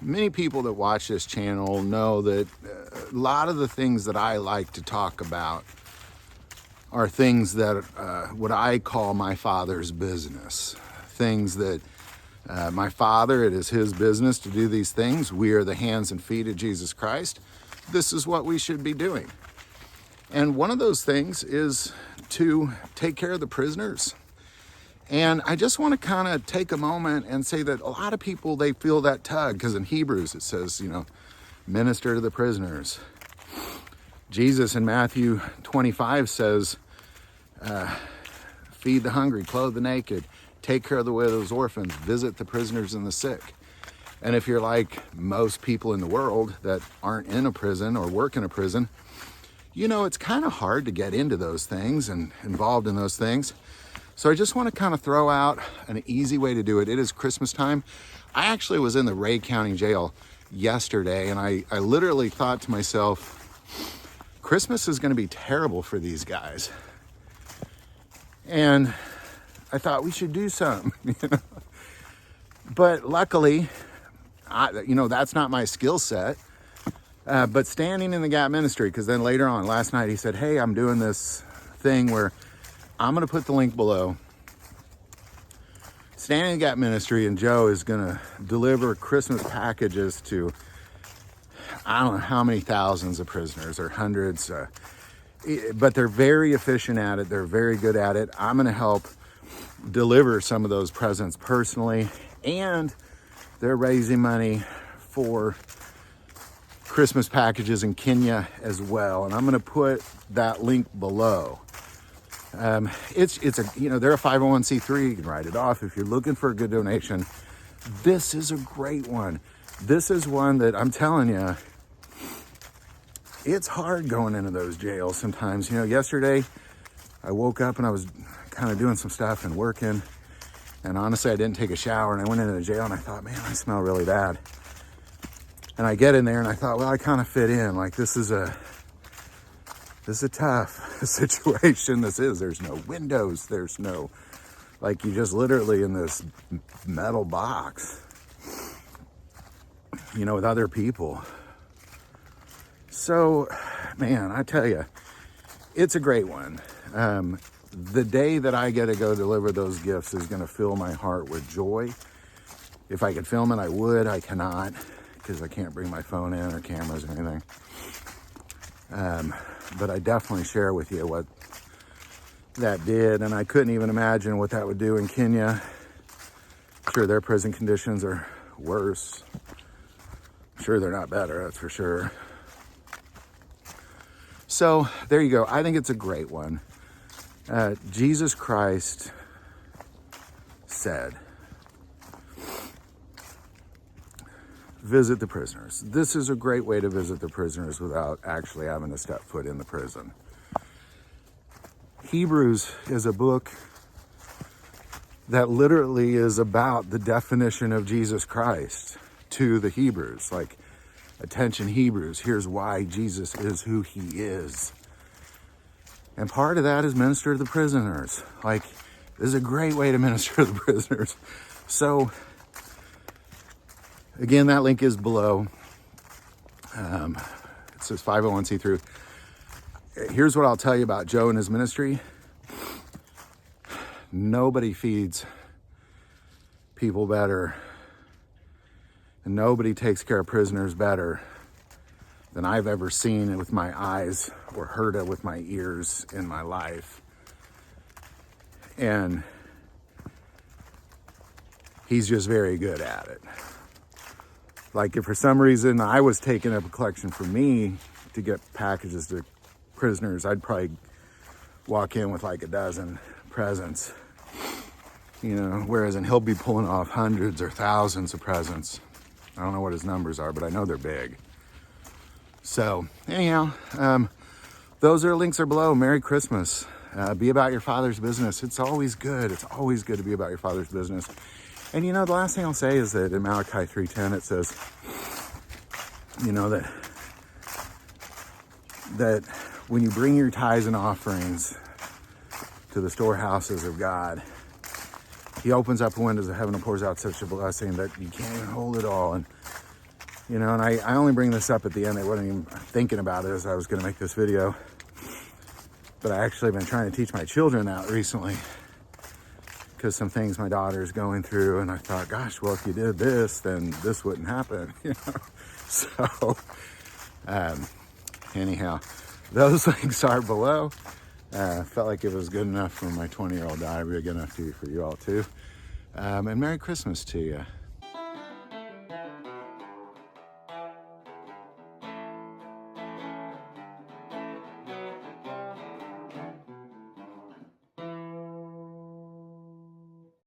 many people that watch this channel know that a lot of the things that I like to talk about are things that what I call my father's business. Things that my father, it is his business to do these things. We are the hands and feet of Jesus Christ. This is what we should be doing. And one of those things is to take care of the prisoners. And I just want to kind of take a moment and say that a lot of people, they feel that tug, because in Hebrews it says, minister to the prisoners. Jesus in Matthew 25 says, feed the hungry, clothe the naked, take care of the widows, orphans, visit the prisoners and the sick. And if you're like most people in the world that aren't in a prison or work in a prison, it's kind of hard to get into those things and involved in those things. So I just want to kind of throw out an easy way to do it. It is Christmas time. I actually was in the Ray County Jail yesterday, and I literally thought to myself, Christmas is going to be terrible for these guys. And I thought we should do something. But luckily, that's not my skill set. But standing in the gap ministry, because then later on, last night, he said, hey, I'm doing this thing where I'm going to put the link below. Standing in the Gap Ministry, and Joe is going to deliver Christmas packages to, I don't know how many thousands of prisoners or hundreds, but they're very efficient at it. They're very good at it. I'm going to help deliver some of those presents personally, and they're raising money for Christmas packages in Kenya as well. And I'm going to put that link below. They're a 501c3. You can write it off. If you're looking for a good donation, this is a great one. This is one that I'm telling you, it's hard going into those jails sometimes. Yesterday I woke up and I was kind of doing some stuff and working, and honestly I didn't take a shower, and I went into the jail and I thought, man, I smell really bad. And I get in there and I thought, well, I kind of fit in. Like, this is a tough situation. There's no windows. There's no, you're just literally in this metal box, with other people. So, man, I tell you, it's a great one. The day that I get to go deliver those gifts is going to fill my heart with joy. If I could film it, I would. I cannot, because I can't bring my phone in or cameras or anything. But I definitely share with you what that did, and I couldn't even imagine what that would do in Kenya. I'm sure their prison conditions are worse. I'm sure they're not better, that's for sure. So there you go. I think it's a great one. Jesus Christ said, visit the prisoners. This is a great way to visit the prisoners without actually having to step foot in the prison. Hebrews is a book that literally is about the definition of Jesus Christ to the Hebrews. Like, attention Hebrews, here's why Jesus is who he is. And part of that is minister to the prisoners. This is a great way to minister to the prisoners. So, again, that link is below. It says 501c3. Here's what I'll tell you about Joe and his ministry. Nobody feeds people better, and nobody takes care of prisoners better than I've ever seen it with my eyes or heard it with my ears in my life. And he's just very good at it. If for some reason I was taking up a collection for me to get packages to prisoners, I'd probably walk in with a dozen presents, whereas he'll be pulling off hundreds or thousands of presents. I don't know what his numbers are, but I know they're big. So anyhow, those links are below. Merry Christmas. Be about your Father's business. It's always good. It's always good to be about your Father's business. And the last thing I'll say is that in Malachi 3:10, it says, that when you bring your tithes and offerings to the storehouses of God, he opens up the windows of heaven and pours out such a blessing that you can't even hold it all. And You know, and I only bring this up at the end. I wasn't even thinking about it as I was going to make this video. But I actually been trying to teach my children that recently, because some things my daughter's going through, and I thought, gosh, well, if you did this, then this wouldn't happen, you know? So, anyhow, those links are below. Felt like it was good enough for my 20-year-old daughter, but good enough for you all too. And Merry Christmas to you.